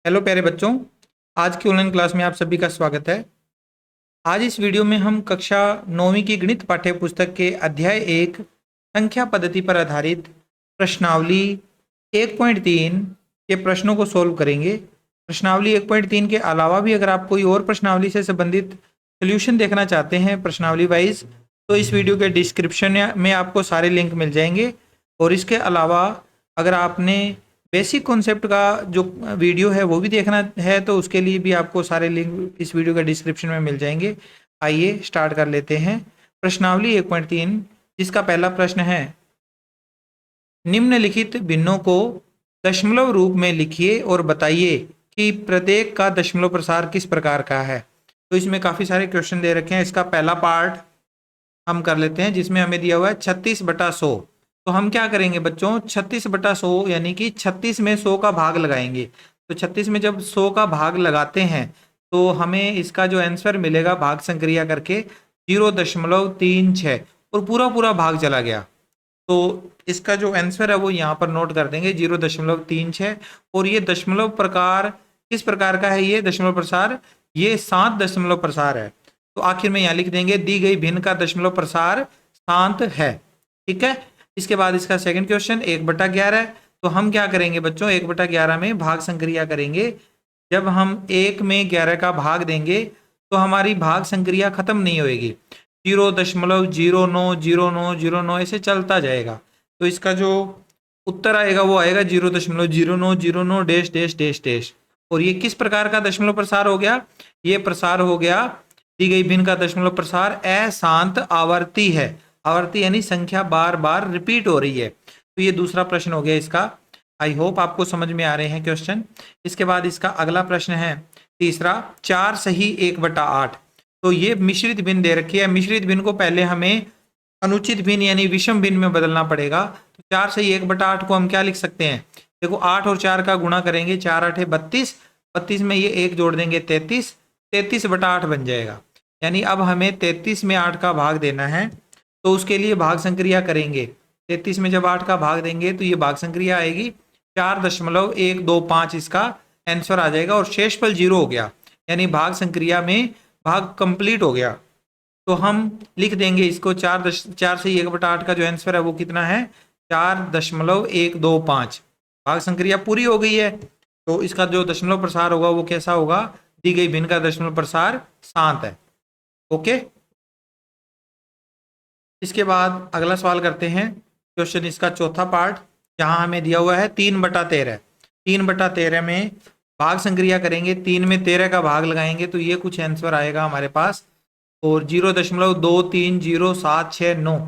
Hello प्यारे बच्चों। आज की ऑनलाइन क्लास में आप सभी का स्वागत है। आज इस वीडियो में हम कक्षा 9वीं की गणित पाठ्य पुस्तक के अध्याय 1 संख्या पद्धति पर आधारित प्रश्नावली 1.3 के प्रश्नों को सोल्व करेंगे। प्रश्नावली 1.3 के अलावा भी अगर आप कोई और प्रश्नावली से संबंधित सोल्यूशन देखना चाहते हैं प्रश्नावली वाइज, तो इस वीडियो के डिस्क्रिप्शन में आपको सारे लिंक मिल जाएंगे। और इसके अलावा अगर आपने बेसिक कॉन्सेप्ट का जो वीडियो है वो भी देखना है तो उसके लिए भी आपको सारे लिंक इस वीडियो के डिस्क्रिप्शन में मिल जाएंगे। आइए स्टार्ट कर लेते हैं प्रश्नावली 1.3, जिसका पहला प्रश्न है, निम्नलिखित भिन्नों को दशमलव रूप में लिखिए और बताइए कि प्रत्येक का दशमलव प्रसार किस प्रकार का है। तो इसमें काफ़ी सारे क्वेश्चन दे रखे हैं। इसका पहला पार्ट हम कर लेते हैं, जिसमें हमें दिया हुआ है 36/100। तो हम क्या करेंगे बच्चों, 36/100 यानी कि 36 में 100 का भाग लगाएंगे। तो 36 में जब 100 का भाग लगाते हैं तो हमें इसका जो आंसर मिलेगा भाग संक्रिया करके 0.36 और पूरा पूरा भाग चला गया। तो इसका जो आंसर है वो यहाँ पर नोट कर देंगे 0.36। और ये दशमलव प्रकार किस प्रकार का है, ये दशमलव प्रसार ये 7 दशमलव प्रसार है। तो आखिर में यहाँ लिख देंगे दी गई भिन्न का दशमलव प्रसार 7 है। ठीक है। इसके बाद इसका सेकंड क्वेश्चन 1/11। तो हम क्या करेंगे बच्चों, 1/11 में भाग संक्रिया करेंगे। जब हम 1 में 11 का भाग देंगे तो हमारी भाग संक्रिया खत्म नहीं होगी, 0.090909 ऐसे चलता जाएगा। तो इसका जो उत्तर आएगा वो आएगा 0.0909 डैश डैश डैश डैश। और ये किस प्रकार का दशमलव प्रसार हो गया, ये प्रसार हो गया दी गई भिन्न का दशमलव प्रसार अशांत आवर्ती है। आवर्ती यानी संख्या बार बार रिपीट हो रही है। तो ये दूसरा प्रश्न हो गया इसका। आई होप आपको समझ में आ रहे हैं क्वेश्चन। इसके बाद इसका अगला प्रश्न है तीसरा, 4 सही 1/8। तो ये मिश्रित भिन्न दे रखी है। मिश्रित भिन्न को पहले हमें अनुचित भिन्न यानी विषम भिन्न में बदलना पड़ेगा। तो 4 सही 1/8 को हम क्या लिख सकते हैं, देखो 8 और 4 का गुणा करेंगे, 4 8 32, 32 में ये 1 जोड़ देंगे 33, 33/8 बन जाएगा। यानी अब हमें 33 में 8 का भाग देना है, तो उसके लिए भाग संक्रिया करेंगे। 33 में जब 8 का भाग देंगे तो ये भाग संक्रिया आएगी 4.125, इसका आंसर आ जाएगा। और शेषफल 0 हो गया, यानी भाग संक्रिया में भाग कंप्लीट हो गया। तो हम लिख देंगे इसको 4 से 1/8 का जो आंसर है वो कितना है, 4.125। भाग संक्रिया पूरी हो गई है, तो इसका जो दशमलव प्रसार होगा वो कैसा होगा, दी गई भिन्न का दशमलव प्रसार 7 है। ओके। इसके बाद अगला सवाल करते हैं, क्वेश्चन इसका चौथा पार्ट, जहां हमें दिया हुआ है 3/13। 3/13 में भाग संक्रिया करेंगे, 3 में 13 का भाग लगाएंगे तो ये कुछ आंसर आएगा हमारे पास। और 0.230769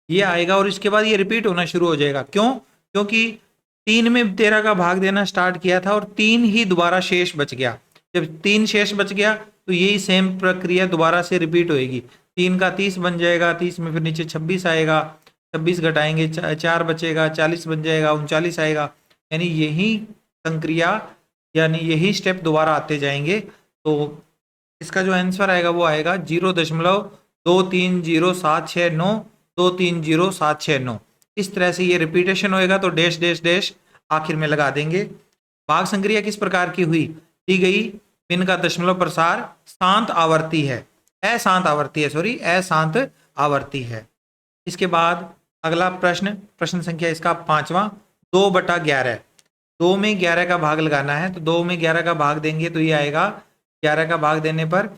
ये आएगा। और इसके बाद ये रिपीट होना शुरू हो जाएगा। क्यों, क्योंकि 3 में 13 का भाग देना स्टार्ट किया था और 3 ही दोबारा शेष बच गया। जब 3 शेष बच गया तो यही सेम प्रक्रिया दोबारा से रिपीट होएगी। 3 का 30 बन जाएगा, 30 में फिर नीचे 26 आएगा, 26 घटाएंगे 4 बचेगा, 40 बन जाएगा, 39 आएगा। यानी यही संक्रिया यानी यही स्टेप दोबारा आते जाएंगे। तो इसका जो आंसर आएगा वो आएगा 0.230769 230,769। इस तरह से ये रिपीटेशन होएगा तो डैश डैश डैश आखिर में लगा देंगे। भाग संक्रिया किस प्रकार की हुई, दी गई भिन्न का दशमलव प्रसार शांत आवर्ती है, अशांत आवर्ती है, सॉरी अशांत आवर्ती है। इसके बाद अगला प्रश्न, प्रश्न संख्या इसका 5वां, 2/11। 2 में 11 का भाग लगाना है, तो 2 में 11 का भाग देंगे तो ये आएगा, 11 का भाग देने पर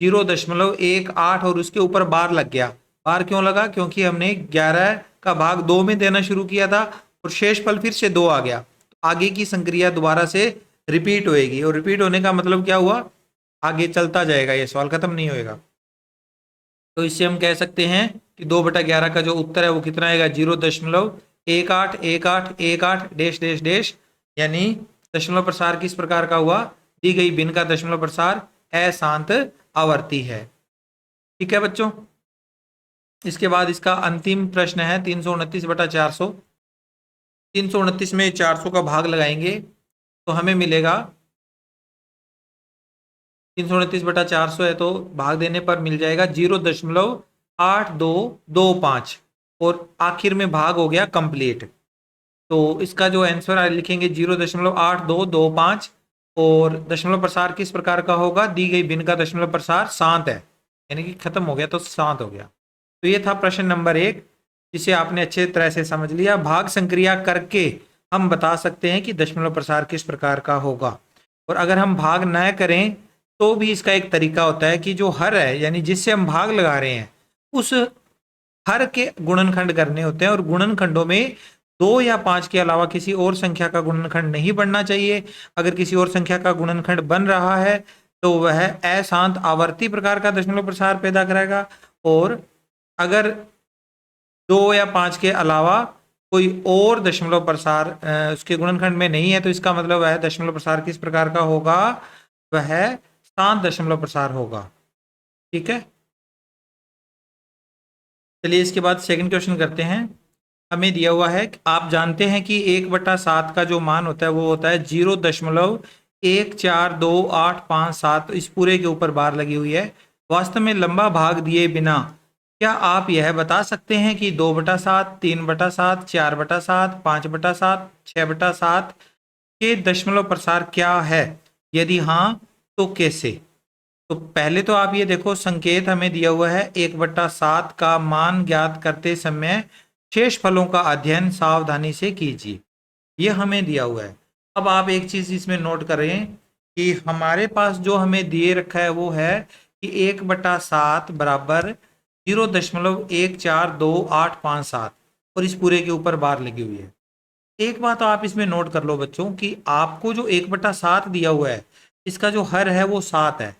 0.18 और उसके ऊपर बार लग गया। बार क्यों लगा, क्योंकि हमने 11 का भाग 2 में देना शुरू किया था और शेषफल फिर से 2 आ गया। तो आगे की संक्रिया दोबारा से रिपीट होएगी, और रिपीट होने का मतलब क्या हुआ, आगे चलता जाएगा, ये सवाल खत्म नहीं होएगा। तो इससे हम कह सकते हैं कि 2/11 का जो उत्तर है वो कितना आएगा, 0.181818 डैश डैश डैश। यानी दशमलव प्रसार किस प्रकार का हुआ, दी गई भिन्न का दशमलव प्रसार अशांत आवर्ती है। ठीक है बच्चों। इसके बाद इसका अंतिम प्रश्न है 329/400। 329 में 400 का भाग लगाएंगे तो हमें मिलेगा 329/400 है, तो भाग देने पर मिल जाएगा 0.8225 और आखिर में भाग हो गया कंप्लीट। तो इसका जो आंसर लिखेंगे 0.8225 और दशमलव प्रसार किस प्रकार का होगा, दी गई भिन्न का दशमलव प्रसार शांत है, यानी कि खत्म हो गया तो शांत हो गया। तो ये था प्रश्न नंबर 1, जिसे आपने अच्छे तरह से समझ लिया। भाग संक्रिया करके हम बता सकते हैं कि दशमलव प्रसार किस प्रकार का होगा, और अगर हम भाग न करें तो भी इसका एक तरीका होता है कि जो हर है यानी जिससे हम भाग लगा रहे हैं उस हर के गुणनखंड करने होते हैं, और गुणनखंडों में 2 या 5 के अलावा किसी और संख्या का गुणनखंड नहीं बनना चाहिए। अगर किसी और संख्या का गुणनखंड बन रहा है तो वह अशांत आवर्ती प्रकार का दशमलव प्रसार पैदा करेगा, और अगर 2 या 5 के अलावा कोई और दशमलव प्रसार उसके गुणनखंड में नहीं है तो इसका मतलब वह दशमलव प्रसार किस प्रकार का होगा, वह शांत दशमलव प्रसार होगा। ठीक है, चलिए इसके बाद सेकंड क्वेश्चन करते हैं। हमें दिया हुआ है कि आप जानते हैं कि 1/7 का जो मान होता है वो होता है 0.142857। इस पूरे के ऊपर बार लगी हुई है। वास्तव में लंबा भाग दिए बिना क्या आप यह बता सकते हैं कि 2/7, 3/7, 4/7, 5/7, 6/7 के दशमलव प्रसार क्या है? यदि हाँ तो कैसे? तो पहले तो आप ये देखो, संकेत हमें दिया हुआ है 1/7 का मान ज्ञात करते समय शेष फलों का अध्ययन सावधानी से कीजिए, ये हमें दिया हुआ है। अब आप एक चीज इसमें नोट करें कि हमारे पास जो हमें दिए रखा है वो है कि 1/7 बराबर 0.142857 और इस पूरे के ऊपर बार लगी हुई है। एक बात आप इसमें नोट कर लो बच्चों कि आपको जो 1/7 दिया हुआ है इसका जो हर है वो 7 है,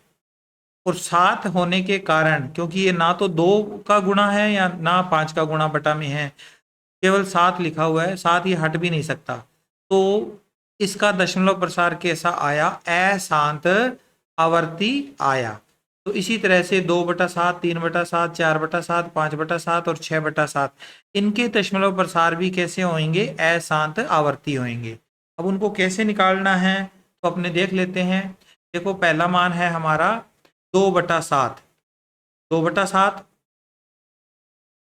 और 7 होने के कारण, क्योंकि ये ना तो 2 का गुणा है या ना 5 का गुणा बटा में है, केवल 7 लिखा हुआ है, 7 ये हट भी नहीं सकता, तो इसका दशमलव प्रसार कैसा आया, अशांत आवर्ती आया। तो इसी तरह से 2/7, 3/7, 4/7, 5/7 और 6/7 इनके दशमलव प्रसार भी कैसे होंगे, अशांत आवर्ती होंगे। अब उनको कैसे निकालना है तो अपने देख लेते हैं। देखो पहला मान है हमारा 2/7, 2/7,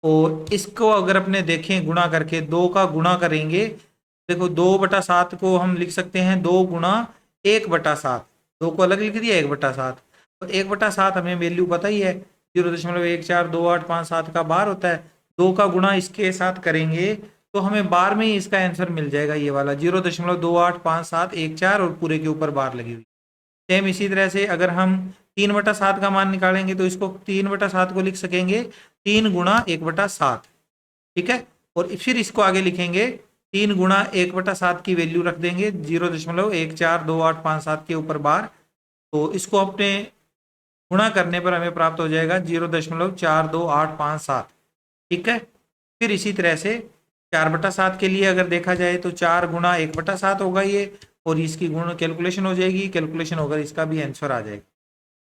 और इसको अगर अपने देखें गुणा करके 2 का गुणा करेंगे, देखो 2/7 को हम लिख सकते हैं 2 गुणा 1/7, 2 को अलग लिख दिया 1/7, तो 1/7 हमें वैल्यू पता ही है 0.142857 का बार होता है। 2 का गुणा इसके साथ करेंगे तो हमें बार में ही इसका आंसर मिल जाएगा, ये वाला 0.285714 और पूरे के ऊपर बार लगी हुई। सेम इसी तरह से अगर हम 3/7 का मान निकालेंगे तो इसको 3/7 को लिख सकेंगे 3 गुणा 1/7, ठीक है, और फिर इसको आगे लिखेंगे 3 गुणा 1/7 की वैल्यू रख देंगे 0.142857 के ऊपर बार, तो इसको अपने गुणा करने पर हमें प्राप्त हो जाएगा 0.42857, ठीक है। फिर इसी तरह से 4/7 के लिए अगर देखा जाए तो 4 गुणा 1/7 होगा ये, और इसकी गुण कैलकुलेशन हो जाएगी, कैलकुलेशन होकर इसका भी आंसर आ जाएगा।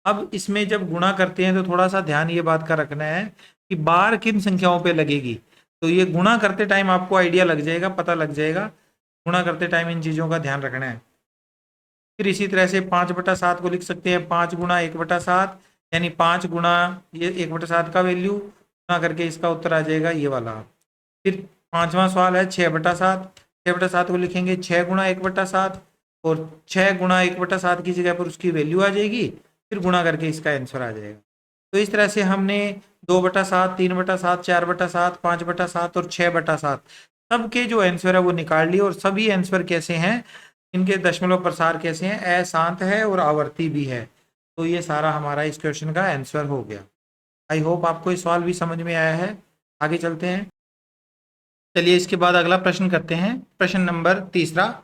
अब इसमें जब गुणा करते हैं तो थोड़ा सा ध्यान ये बात का रखना है कि बार किन संख्याओं पे लगेगी, तो ये गुणा करते टाइम आपको आइडिया लग जाएगा, पता लग जाएगा, गुणा करते टाइम इन चीज़ों का ध्यान रखना है। फिर इसी तरह से 5/7 को लिख सकते हैं 5 गुणा 1/7, यानी 5 गुणा ये 1/7 का वैल्यू गुणा करके इसका उत्तर आ जाएगा ये वाला। फिर 5वां सवाल है 6/7, 6/7 को लिखेंगे 6 गुणा 1/7, और 6 गुणा 1/7 की जगह पर उसकी वैल्यू आ जाएगी, फिर गुणा करके इसका आंसर आ जाएगा। तो इस तरह से हमने 2/7, 3/7, 4/7, 5/7 और 6/7 सबके जो आंसर है वो निकाल लिए, और सभी आंसर कैसे हैं, इनके दशमलव प्रसार कैसे हैं, अशांत है और आवर्ती भी है। तो ये सारा हमारा इस क्वेश्चन का आंसर हो गया। आई होप आपको ये सवाल भी समझ में आया है। आगे चलते हैं। चलिए इसके बाद अगला प्रश्न करते हैं। प्रश्न नंबर 3,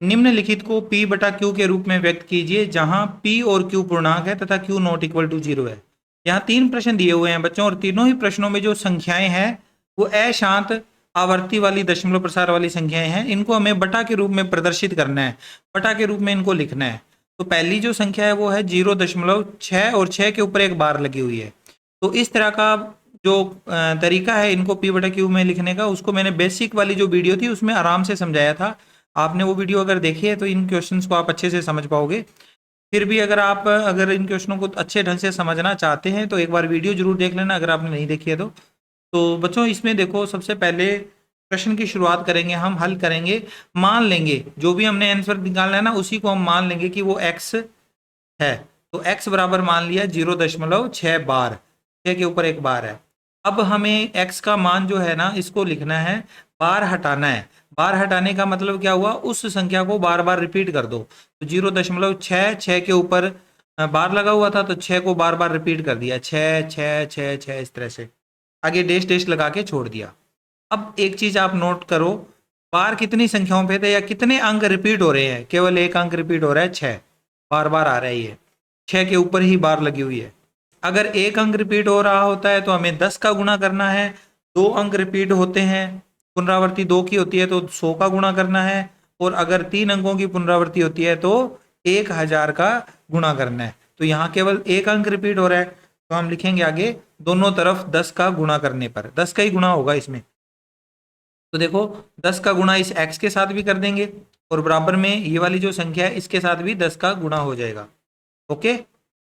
निम्नलिखित को P/Q के रूप में व्यक्त कीजिए जहां P और Q पूर्णांक है तथा Q नॉट इक्वल टू 0 है। यहाँ 3 प्रश्न दिए हुए हैं बच्चों, और तीनों ही प्रश्नों में जो संख्याएं हैं वो अशांत आवर्ती वाली दशमलव प्रसार वाली संख्याएं हैं। इनको हमें बटा के रूप में प्रदर्शित करना है, बटा के रूप में इनको लिखना है। तो पहली जो संख्या है वो है 0.6 और 6 के ऊपर एक बार लगी हुई है। तो इस तरह का जो तरीका है इनको P/Q में लिखने का, उसको मैंने बेसिक वाली जो वीडियो थी उसमें आराम से समझाया था। आपने वो वीडियो अगर देखी है तो इन क्वेश्चंस को आप अच्छे से समझ पाओगे। फिर भी अगर इन क्वेश्चनों को अच्छे ढंग से समझना चाहते हैं तो एक बार वीडियो जरूर देख लेना, अगर आपने नहीं देखी है तो बच्चों इसमें देखो सबसे पहले प्रश्न की शुरुआत करेंगे, हम हल करेंगे, मान लेंगे जो भी हमने आंसर निकालना है ना उसी को हम मान लेंगे कि वो x है। तो x बराबर मान लिया 0.6 बार, 6 के ऊपर एक बार है। अब हमें x का मान जो है ना इसको लिखना है, बार हटाना है। बार हटाने का मतलब क्या हुआ, उस संख्या को बार बार रिपीट कर दो। तो 0.6, 6 के ऊपर बार लगा हुआ था तो 6 को बार बार रिपीट कर दिया, 6 6 6 6 इस तरह से, आगे डैश डैश लगा के छोड़ दिया। अब एक चीज आप नोट करो, बार कितनी संख्याओं पे थे या कितने अंक रिपीट हो रहे हैं, केवल एक अंक रिपीट हो रहा है, 6 बार बार आ रहा है, ये 6 के ऊपर ही बार लगी हुई है। अगर एक अंक रिपीट हो रहा होता है तो हमें 10 का गुणा करना है, 2 अंक रिपीट होते हैं, पुनरावृत्ति 2 की होती है तो 100 का गुणा करना है, और अगर 3 अंकों की पुनरावृत्ति होती है तो 1000 का गुणा करना है। तो यहाँ केवल एक अंक रिपीट हो रहा है, तो हम लिखेंगे आगे दोनों तरफ 10 का गुणा करने पर, 10 का ही गुणा होगा इसमें। तो देखो 10 का गुणा इस x के साथ भी कर देंगे, और बराबर में ये वाली जो संख्या है इसके साथ भी 10 का गुणा हो जाएगा। ओके,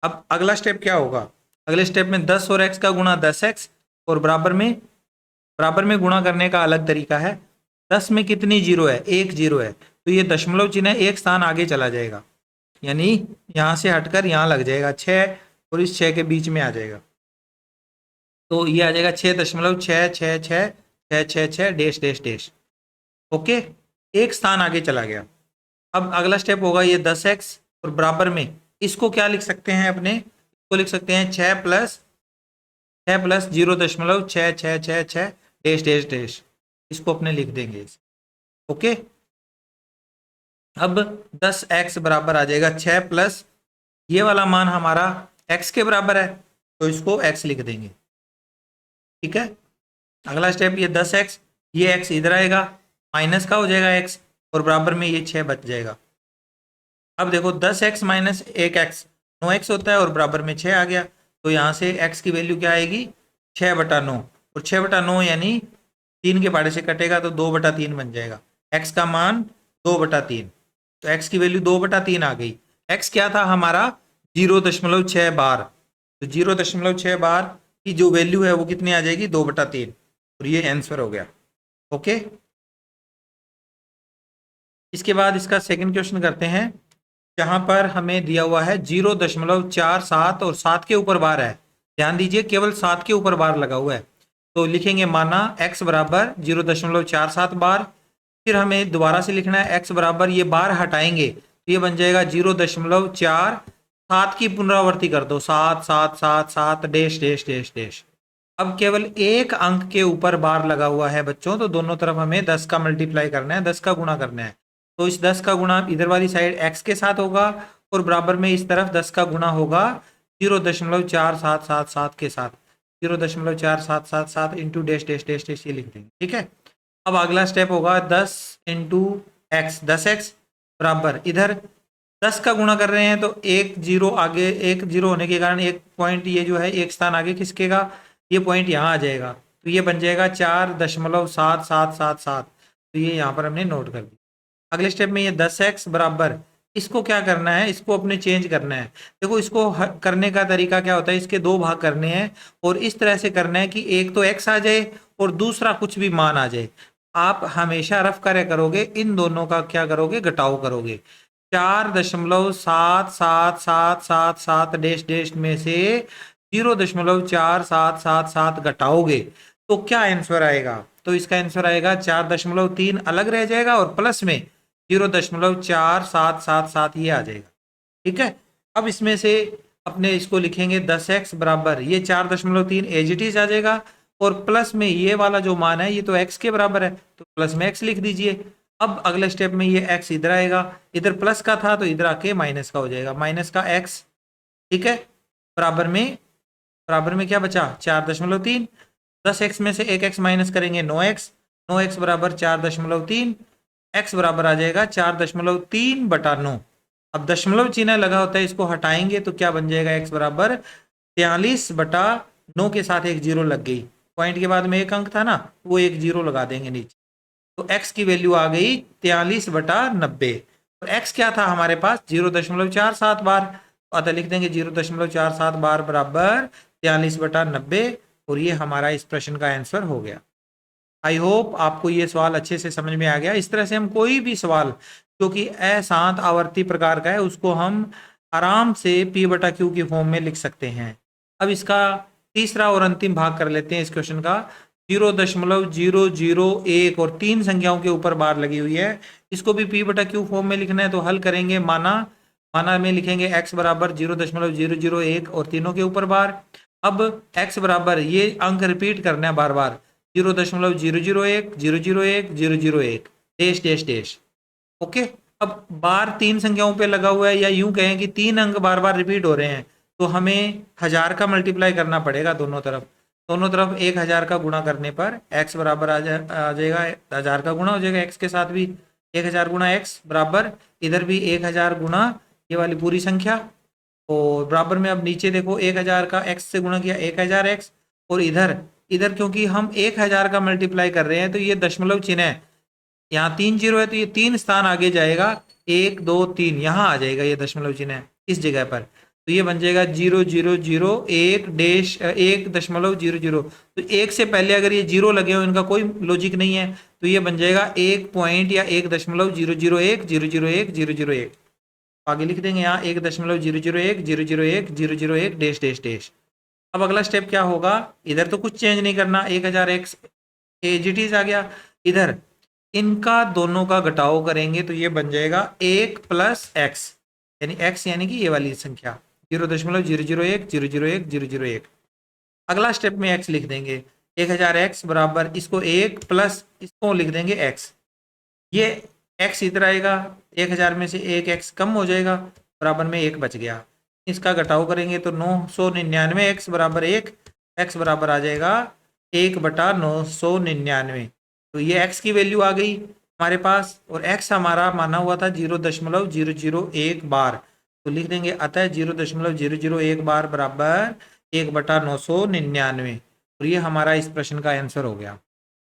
अब अगला स्टेप क्या होगा, अगले स्टेप में 10 और x का गुणा 10x, और बराबर में गुणा करने का अलग तरीका है। 10 में कितनी जीरो है, एक जीरो है, तो ये दशमलव चिन्ह एक स्थान आगे चला जाएगा, यानी यहां से हटकर यहां लग जाएगा 6, और इस 6 के बीच में आ जाएगा, तो ये आ जाएगा 6.66666 डैश डैश डैश। ओके, एक स्थान आगे चला गया। अब अगला स्टेप होगा ये 10x, और बराबर में इसको क्या लिख सकते हैं अपने, इसको लिख सकते हैं 6 प्लस 0.6666 डैश डैश डैश, इसको अपने लिख देंगे। ओके, अब 10x बराबर आ जाएगा 6 प्लस ये वाला मान हमारा x के बराबर है, तो इसको x लिख देंगे। ठीक है, अगला स्टेप ये 10x, ये x इधर आएगा, माइनस का हो जाएगा x, और बराबर में ये 6 बच जाएगा। अब देखो 10x माइनस 1x 9x होता है, और बराबर में 6 आ गया, तो यहाँ से x की वैल्यू क्या आएगी, 6/9, और 6/9 यानी 3 के पहाड़े से कटेगा तो 2/3 बन जाएगा, x का मान 2/3, तो x की वैल्यू 2/3 आ गई। x क्या था हमारा 0.6 बार, तो 0.6 बार की जो वैल्यू है वो कितनी आ जाएगी 2/3, और ये आंसर हो गया। ओके, इसके बाद इसका सेकंड क्वेश्चन करते हैं, जहां पर हमें दिया हुआ है 0.47 और 7 के ऊपर बार है। ध्यान दीजिए केवल 7 के ऊपर बार लगा हुआ है, तो लिखेंगे माना x बराबर 0.47 बार, फिर हमें दोबारा से लिखना है x बराबर, ये बार हटाएंगे तो ये बन जाएगा 0.4, 7 की पुनरावृत्ति कर दो, 7 7 7 7 डैश डैश डैश डैश। अब केवल एक अंक के ऊपर बार लगा हुआ है बच्चों, तो दोनों तरफ हमें 10 का मल्टीप्लाई करना है, 10 का गुणा करना है। तो इस 10 का गुणा इधर वाली साइड x के साथ होगा, और बराबर में इस तरफ 10 का गुणा होगा 0.4777 के साथ, 0.4777 into dash dash dash dash, ये लिख देंगे। ठीक है, अब अगला स्टेप होगा 10 इंटू एक्स, 10x बराबर, इधर 10 का गुणा कर रहे हैं तो एक जीरो आगे, एक जीरो होने के कारण एक पॉइंट ये जो है एक स्थान आगे खिसकेगा, ये पॉइंट यहाँ आ जाएगा, तो ये बन जाएगा 4.7777, तो ये यहाँ पर हमने नोट कर दिया। अगले स्टेप में ये 10x बराबर, इसको क्या करना है, इसको अपने चेंज करना है। देखो इसको करने का तरीका क्या होता है, इसके दो भाग करने हैं, और इस तरह से करना है कि एक तो x आ जाए और दूसरा कुछ भी मान आ जाए। आप हमेशा रफ कार्य करोगे, इन दोनों का क्या करोगे, घटाव करोगे। 4.7777 डैश डैश में से 0.4777 घटाओगे तो क्या आंसर आएगा, तो इसका आंसर आएगा 4.3 अलग रह जाएगा, और प्लस में 0.4777 ये आ जाएगा। ठीक है, अब इसमें से अपने इसको लिखेंगे 10x बराबर, ये 4.3 एज इट इज आ जाएगा, और प्लस में ये वाला जो मान है ये तो x के बराबर है, तो प्लस में x लिख दीजिए। अब अगले स्टेप में ये x इधर आएगा, इधर प्लस का था तो इधर आके माइनस का हो जाएगा, माइनस का x। ठीक है, बराबर में क्या बचा 4.3, 10x में से एक x माइनस करेंगे 9x, 9x बराबर 4.3, x बराबर आ जाएगा 4.3/9। अब दशमलव चिन्ह लगा होता है, इसको हटाएंगे तो क्या बन जाएगा, x बराबर 43/9 के साथ एक जीरो लग गई, पॉइंट के बाद में एक अंक था ना, वो एक जीरो लगा देंगे नीचे, तो x की वैल्यू आ गई 43/90, और x क्या था हमारे पास 0.47 बार, अतः लिख देंगे 0.47 बार बराबर 43/90, और ये हमारा इस प्रश्न का आंसर हो गया। आई होप आपको ये सवाल अच्छे से समझ में आ गया। इस तरह से हम कोई भी सवाल जो कि अशांत आवर्ती प्रकार का है उसको हम आराम से P बटा Q की फॉर्म में लिख सकते हैं। अब इसका तीसरा और अंतिम भाग कर लेते हैं इस क्वेश्चन का। 0.001 और 3 संख्याओं के ऊपर बार लगी हुई है, इसको भी P बटा Q फॉर्म में लिखना है। तो हल करेंगे, माना में लिखेंगे x बराबर 0.001 और तीनों के ऊपर बार। अब x बराबर, ये अंक रिपीट करना है बार बार, 0.001 001 001 डैश डैश डैश। ओके, अब बार 3 संख्याओं पे लगा हुआ है, या यूं कहें कि 3 अंक बार बार रिपीट हो रहे हैं, तो हमें 1000 का मल्टीप्लाई करना पड़ेगा दोनों तरफ। 1000 का गुणा करने पर x बराबर आ जाएगा, 1000 का गुणा हो जाएगा x के साथ भी, 1000 गुणा x बराबर इधर भी 1000 गुणा ये वाली पूरी संख्या, और बराबर में अब नीचे देखो 1000 का x से गुणा किया 1000x, और इधर इधर क्योंकि हम 1000 का मल्टीप्लाई कर रहे हैं तो ये दशमलव चिन्ह है, यहाँ 3 जीरो है तो ये 3 स्थान आगे जाएगा, 1 2 3 यहाँ आ जाएगा ये दशमलव चिन्ह है इस जगह पर, तो ये बन जाएगा 0.001 डैश 1.00। तो 1 से पहले अगर ये जीरो लगे हो, इनका कोई लॉजिक नहीं है, तो ये बन जाएगा 1 पॉइंट या 1.001 001 001। आगे लिख देंगे यहाँ 1.001 001 001 डैश डैश डैश। अब अगला स्टेप क्या होगा, इधर तो कुछ चेंज नहीं करना, 1000x एज इट इज आ गया। इधर इनका दोनों का घटाव करेंगे तो ये बन जाएगा 1 प्लस एक्स, यानी x यानी कि ये वाली संख्या 0.001 001 001। अगला स्टेप में x लिख देंगे, 1000x बराबर इसको 1 प्लस इसको लिख देंगे x, ये x इधर आएगा, 1000 में से 1 x कम हो जाएगा, बराबर में 1 बच गया। इसका घटाव करेंगे तो 999 x बराबर 1, x बराबर आ जाएगा 1 बटा 999। तो ये x की वैल्यू आ गई हमारे पास, और x हमारा माना हुआ था 0.001 बार, तो लिख देंगे अतः 0.001 बार बराबर 1 बटा 999, और ये हमारा इस प्रश्न का आंसर हो गया।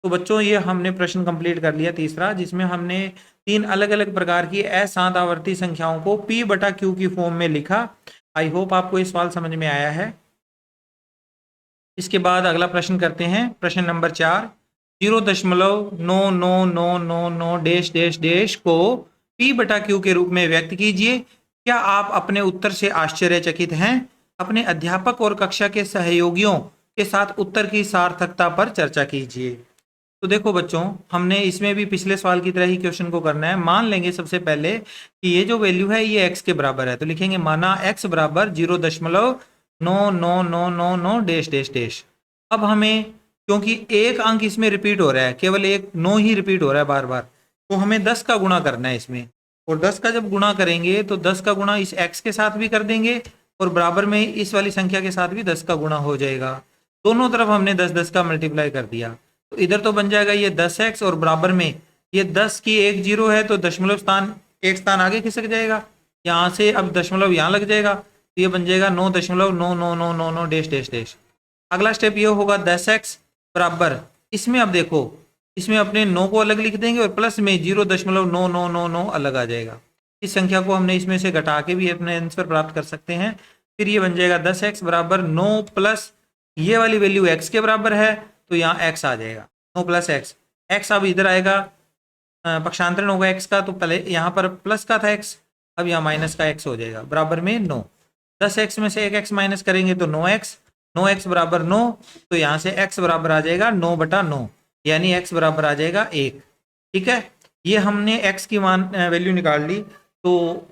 तो बच्चों ये हमने प्रश्न कंप्लीट कर लिया तीसरा, जिसमें हमने 3 अलग अलग प्रकार की अशांत आवर्ती संख्याओं को P बटा Q की फॉर्म में लिखा। आई होप आपको ये सवाल समझ में आया है। इसके बाद अगला प्रश्न करते हैं, प्रश्न नंबर 4, 0.9999 डैश डैश डैश को P बटा Q के रूप में व्यक्त कीजिए। क्या आप अपने उत्तर से आश्चर्यचकित हैं? अपने अध्यापक और कक्षा के सहयोगियों के साथ उत्तर की सार्थकता पर चर्चा कीजिए। तो देखो बच्चों, हमने इसमें भी पिछले सवाल की तरह ही क्वेश्चन को करना है। मान लेंगे सबसे पहले कि ये जो वैल्यू है ये x के बराबर है, तो लिखेंगे माना x बराबर 0.9999 डैश डैश डैश। अब हमें, क्योंकि एक अंक इसमें रिपीट हो रहा है, केवल एक 9 ही रिपीट हो रहा है बार बार, तो हमें 10 का गुणा करना है इसमें, और 10 का जब गुणा करेंगे तो 10 का गुणा इस x के साथ भी कर देंगे, और बराबर में इस वाली संख्या के साथ भी 10 का गुणा हो जाएगा। दोनों तरफ हमने 10 का मल्टीप्लाई कर दिया, तो इधर तो बन जाएगा ये 10x, और बराबर में ये 10 की एक जीरो है तो दशमलव स्थान एक स्थान आगे खिसक जाएगा, यहाँ से अब दशमलव यहाँ लग जाएगा, तो ये बन जाएगा 9.9999 डैश डैश डैश। अगला स्टेप ये होगा 10x बराबर, इसमें अब देखो, इसमें अपने 9 को अलग लिख देंगे और प्लस में 0.9999 अलग आ जाएगा। इस संख्या को हमने इसमें से घटा के भी अपने आंसर प्राप्त कर सकते हैं। फिर ये बन जाएगा 10x बराबर 9 प्लस ये वाली वैल्यू x के बराबर है, तो यहाँ x आ जाएगा 9 प्लस एक्स। एक्स अब इधर आएगा, पक्षांतरण होगा x का, तो पहले यहाँ पर प्लस का था x, अब यहाँ माइनस का x हो जाएगा, बराबर में 9। 10x में से 1x माइनस करेंगे तो 9x, 9x बराबर 9, तो यहाँ से x बराबर आ जाएगा 9 बटा 9, यानी x बराबर आ जाएगा 1। ठीक है, ये हमने x की मान वैल्यू निकाल ली, तो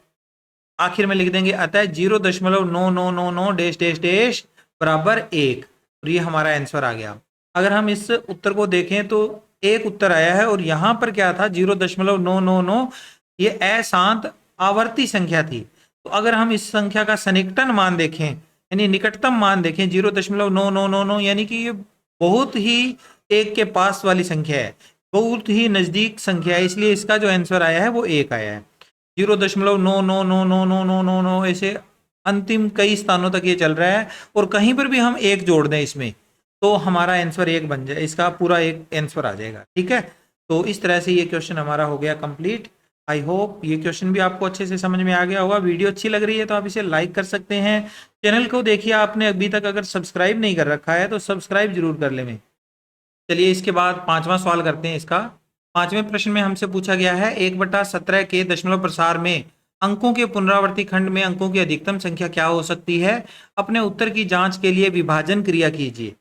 आखिर में लिख देंगे अतः 0.9999 डैश डैश डैश बराबर 1, और ये हमारा आंसर आ गया। अगर हम इस उत्तर को देखें तो एक उत्तर आया है, और यहाँ पर क्या था 0.999, ये अशांत आवर्ती संख्या थी। तो अगर हम इस संख्या का सन्निकटन मान देखें, यानी निकटतम मान देखें 0.9999, यानी कि ये बहुत ही एक के पास वाली संख्या है, बहुत ही नजदीक संख्या है, इसलिए इसका जो आंसर आया है वो 1 आया है। 0.999999 ऐसे अंतिम कई स्थानों तक ये चल रहा है, और कहीं पर भी हम 1 जोड़ दें इसमें तो हमारा आंसर 1 बन जाए, इसका पूरा एक आंसर आ जाएगा। ठीक है, तो इस तरह से ये क्वेश्चन हमारा हो गया कंप्लीट। आई होप ये क्वेश्चन भी आपको अच्छे से समझ में आ गया होगा। वीडियो अच्छी लग रही है तो आप इसे लाइक कर सकते हैं। चैनल को देखिए, आपने अभी तक अगर सब्सक्राइब नहीं कर रखा है तो सब्सक्राइब जरूर कर लें। चलिए इसके बाद पांचवा सवाल करते हैं इसका। पांचवें प्रश्न में हमसे पूछा गया है 1/17 के दशमलव प्रसार में अंकों के पुनरावर्ती खंड में अंकों की अधिकतम संख्या क्या हो सकती है? अपने उत्तर की जांच के लिए विभाजन क्रिया कीजिए।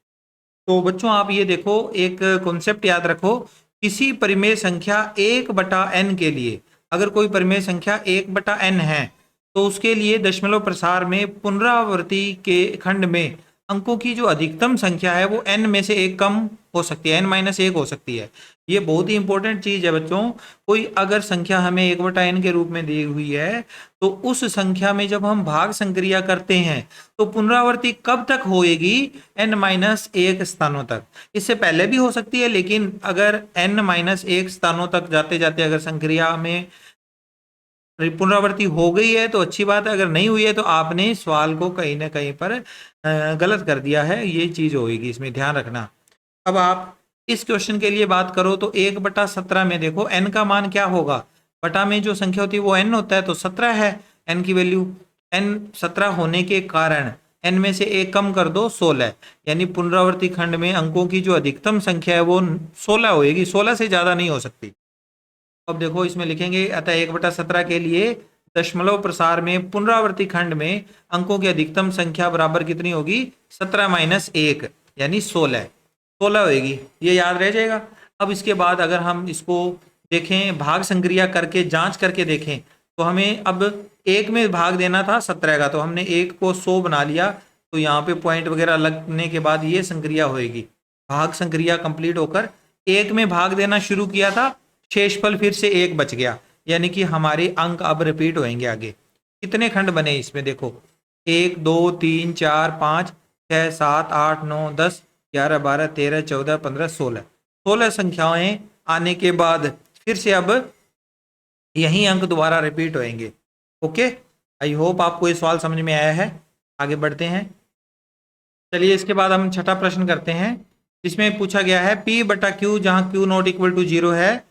तो बच्चों आप ये देखो, एक कॉन्सेप्ट याद रखो, किसी परिमेय संख्या 1/n के लिए, अगर कोई परिमेय संख्या 1/n है तो उसके लिए दशमलव प्रसार में पुनरावर्ती के खंड में अंकों की जो अधिकतम संख्या है वो n में से एक कम हो सकती है, n-1 हो सकती है। ये बहुत ही इंपॉर्टेंट चीज है बच्चों। कोई अगर संख्या हमें 1/n के रूप में दी हुई है तो उस संख्या में जब हम भाग संक्रिया करते हैं तो पुनरावर्ती कब तक होएगी? n-1 स्थानों तक। इससे पहले भी हो सकती है, लेकिन अगर n-1 स्थानों तक जाते जाते अगर संक्रिया में पुनरावृत्ति हो गई है तो अच्छी बात है, अगर नहीं हुई है तो आपने सवाल को कहीं ना कहीं पर गलत कर दिया है, ये चीज होगी, इसमें ध्यान रखना। अब आप इस क्वेश्चन के लिए बात करो तो 1/17 में देखो n का मान क्या होगा? बटा में जो संख्या होती है वो n होता है, तो 17 है n की वैल्यू। n 17 होने के कारण n में से एक कम कर दो, 16, यानी पुनरावर्ती खंड में अंकों की जो अधिकतम संख्या है वो 16 होगी, 16 से ज्यादा नहीं हो सकती। अब देखो इसमें लिखेंगे, अतः 1/17 के लिए दशमलव प्रसार में पुनरावर्ती खंड में अंकों की अधिकतम संख्या बराबर कितनी होगी? 17-1 यानी 16 होगी, ये याद रह जाएगा। अब इसके बाद अगर हम इसको देखें, भाग संक्रिया करके जांच करके देखें तो हमें अब एक में भाग देना था 17 का, तो हमने एक को 100 बना लिया, तो यहाँ पे पॉइंट वगैरह लगने के बाद ये संक्रिया होएगी। भाग संक्रिया कंप्लीट होकर एक में भाग देना शुरू किया था, शेषफल फिर से एक बच गया, यानी कि हमारे अंक अब रिपीट होंगे आगे। कितने खंड बने इसमें देखो, 1 2 3 4 5 6 7 8 9 10 11 12 13 14 15 16 संख्याएं आने के बाद फिर से अब यही अंक दोबारा रिपीट होंगे। ओके, आई होप आपको ये सवाल समझ में आया है। आगे बढ़ते हैं। चलिए इसके बाद हम छठा प्रश्न करते हैं। इसमें पूछा गया है P/Q जहां Q नॉट इक्वल टू 0 है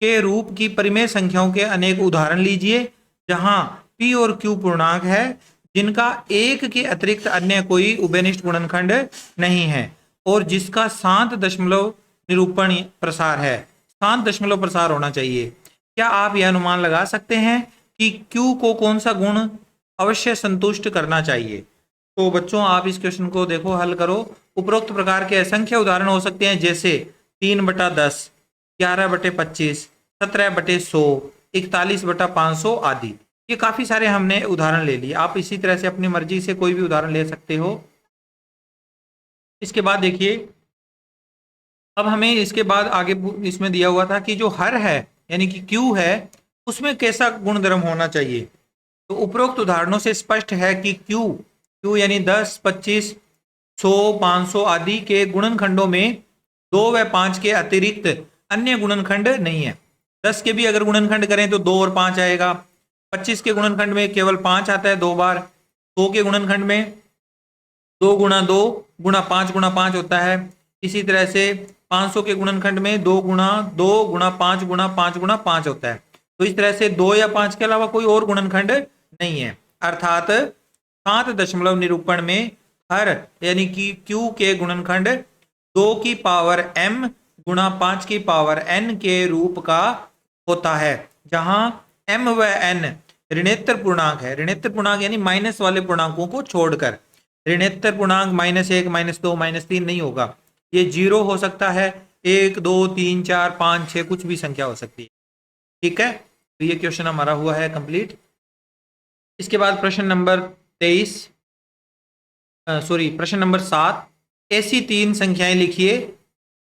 के रूप की परिमेय संख्याओं के अनेक उदाहरण लीजिए जहां P और Q पूर्णांक है जिनका एक के अतिरिक्त अन्य कोई उभयनिष्ठ गुणनखंड नहीं है और जिसका शांत दशमलव निरूपण प्रसार है। शांत दशमलव प्रसार होना चाहिए। क्या आप यह अनुमान लगा सकते हैं कि Q को कौन सा गुण अवश्य संतुष्ट करना चाहिए? तो बच्चों आप इस क्वेश्चन को देखो, हल करो। उपरोक्त प्रकार के असंख्य उदाहरण हो सकते हैं, जैसे 3/10, 11/25, 17/100, 41/500 आदि। ये काफी सारे हमने उदाहरण ले लिए, आप इसी तरह से अपनी मर्जी से कोई भी उदाहरण ले सकते हो। इसके बाद देखिए, अब हमें इसके बाद आगे इसमें दिया हुआ था कि जो हर है यानी कि Q है उसमें कैसा गुणधर्म होना चाहिए। तो उपरोक्त उदाहरणों से स्पष्ट है कि Q यानी 10, 25, 100, 500 आदि के गुणनखंडों में 2 व 5 के अतिरिक्त अन्य गुणनखंड नहीं है। 10 के भी अगर गुणनखंड करें तो 2 और 5 आएगा। 25 के गुणनखंड में केवल 5 आता है 2 बार। 100 के गुणनखंड में 2 गुणा 2 गुणा 5 गुणा 5 होता है। इसी तरह से 500 के गुणनखंड में 2 गुणा 2 गुणा 5 गुणा 5 गुणा 5 होता है। तो इस तरह से 2 या 5 के अलावा कोई और गुणनखंड नहीं है। अर्थात शांत दशमलव निरूपण में हर यानी कि Q के गुणनखंड 2 की पावर m गुणा 5 की पावर n के रूप का होता है, जहां m व n ऋणेतर पूर्णांक है। ऋणेतर पूर्णांक यानी माइनस वाले पूर्णांकों को छोड़कर। ऋणेतर पूर्णांक -1, -2, -3 नहीं होगा, ये 0 हो सकता है, 1 2 3 4 5 6 कुछ भी संख्या हो सकती है। ठीक है, तो ये क्वेश्चन हमारा हुआ है कंप्लीट। इसके बाद प्रश्न नंबर 7, ऐसी 3 संख्याएं लिखिए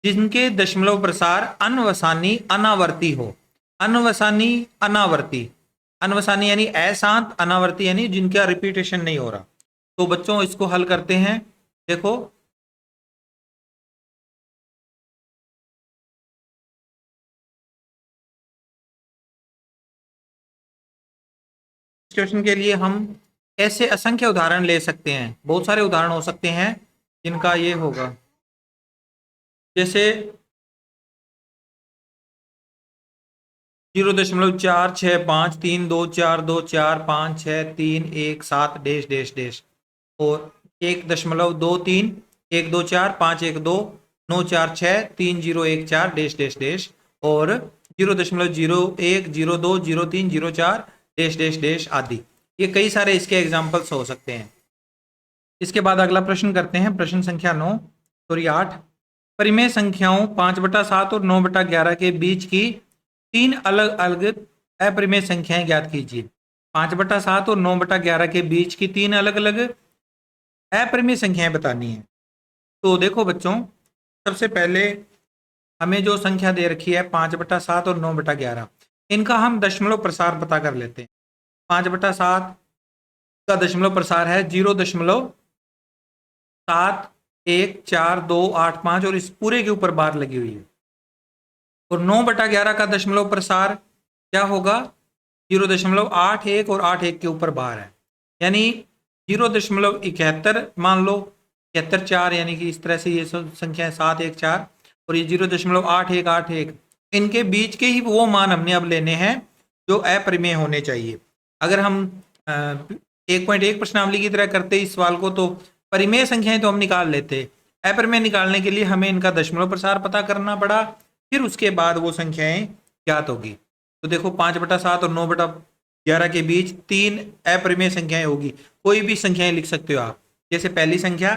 जिनके दशमलव प्रसार अनवसानी अनावर्ती हो। अनवसानी अनावर्ती, अनवसानी यानी अशांत, अनावर्ती यानी जिनका रिपीटेशन नहीं हो रहा। तो बच्चों इसको हल करते हैं। देखो इस क्वेश्चन के लिए हम ऐसे असंख्य उदाहरण ले सकते हैं, बहुत सारे उदाहरण हो सकते हैं जिनका ये होगा, जैसे 0.465324 डैश डैश डैश और 1.23 124 512 9463014 डैश डैश डैश और 0.01020304 डैश डैश डैश आदि। ये कई सारे इसके एग्जाम्पल्स हो सकते हैं। इसके बाद अगला प्रश्न करते हैं, प्रश्न संख्या 8। परिमेय संख्याओं 5/7 और 9/11 के बीच की 3 अलग अलग अपरिमेय संख्याएं ज्ञात कीजिए। 5/7 और 9/11 के बीच की 3 अलग अलग अपरिमेय संख्याएं बतानी है। तो देखो बच्चों, सबसे पहले हमें जो संख्या दे रखी है 5/7 और 9/11, इनका हम दशमलव प्रसार पता कर लेते हैं। 5/7 का दशमलव प्रसार है 0.71428 और इस पूरे के ऊपर बार लगी हुई है। और 9/11 का दशमलव प्रसार क्या होगा? 0.81 और 81 के ऊपर बार है, यानी 0.71 मान लो, 71 यानी कि इस तरह से ये संख्या 714 और ये 0.8181, इनके बीच के ही वो मान हमने अब लेने हैं जो अपरिमेय होने चाहिए। अगर हम 1.1 प्रश्नावली की तरह करते इस सवाल को तो परिमेय संख्याएं तो हम निकाल लेते, अपरिमेय निकालने के लिए हमें इनका दशमलव प्रसार पता करना पड़ा, फिर उसके बाद वो संख्याएं ज्ञात होगी। तो देखो 5/7 और 9/11 के बीच 3 अपरिमेय संख्याएं होगी। कोई भी संख्याएं लिख सकते हो आप, जैसे पहली संख्या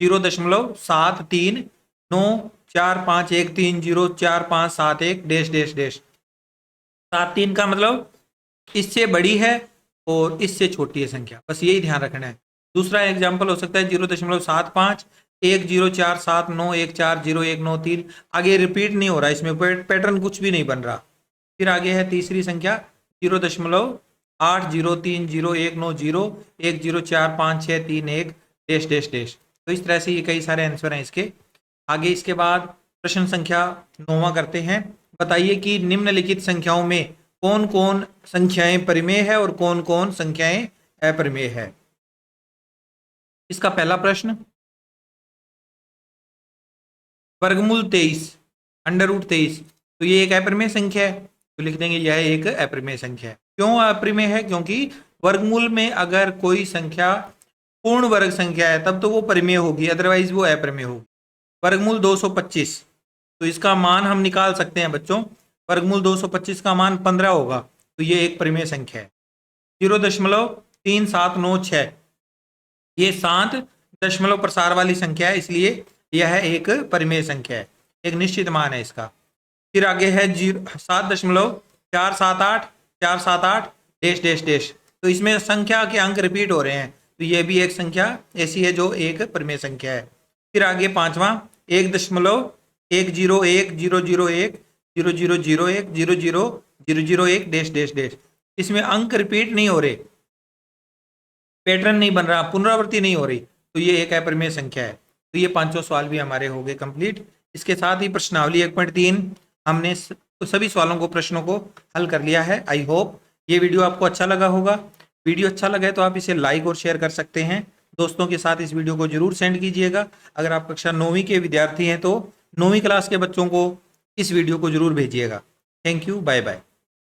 0.739451304571 डैश डैश डैश। 73 का मतलब इससे बड़ी है और इससे छोटी है संख्या, बस यही ध्यान रखना है। दूसरा एग्जाम्पल हो सकता है 0.751047914019 आगे रिपीट नहीं हो रहा, इसमें पैटर्न कुछ भी नहीं बन रहा। फिर आगे है तीसरी संख्या 0.8030190110104561 डैश डैश डैश। तो इस तरह से ये कई सारे आंसर हैं इसके। आगे इसके बाद प्रश्न संख्या 9 करते हैं। बताइए कि निम्नलिखित संख्याओं में कौन कौन संख्याएं परिमेय है और कौन कौन संख्याएं अपरिमेय है। इसका पहला प्रश्न, वर्गमूल 23 √23, तो ये एक अपरिमेय संख्या है, तो लिख देंगे यह एक अपरिमेय संख्या है। क्यों अपरिमेय है? क्योंकि वर्गमूल में अगर कोई संख्या पूर्ण वर्ग संख्या है तब तो वो परिमेय होगी, अदरवाइज वो अपरिमेय होगी। वर्गमूल 225, तो इसका मान हम निकाल सकते हैं बच्चों। वर्गमूल 225 का मान 15 होगा, तो ये एक परिमेय संख्या है। 0.3796, ये 7 दशमलव प्रसार वाली संख्या है, इसलिए यह एक परिमेय संख्या है, एक निश्चित मान है इसका। फिर आगे है 7.478 डैश डैश डैश, तो इसमें संख्या के अंक रिपीट हो रहे हैं, तो यह भी एक संख्या ऐसी है जो एक परिमेय संख्या है। फिर आगे पांचवा 1.10100100010001 डैश डैश डैश, इसमें अंक रिपीट नहीं हो रहे, पैटर्न नहीं बन रहा, पुनरावृत्ति नहीं हो रही, तो ये एक अपरिमेय संख्या है। तो ये पांचों सवाल भी हमारे हो गए कंप्लीट। इसके साथ ही प्रश्नावली 1.3 हमने सभी सवालों को, प्रश्नों को हल कर लिया है। आई होप ये वीडियो आपको अच्छा लगा होगा। वीडियो अच्छा लगा है तो आप इसे लाइक और शेयर कर सकते हैं। दोस्तों के साथ इस वीडियो को जरूर सेंड कीजिएगा। अगर आप कक्षा 9वीं के विद्यार्थी हैं तो 9वीं क्लास के बच्चों को इस वीडियो को जरूर भेजिएगा। Thank you, bye bye.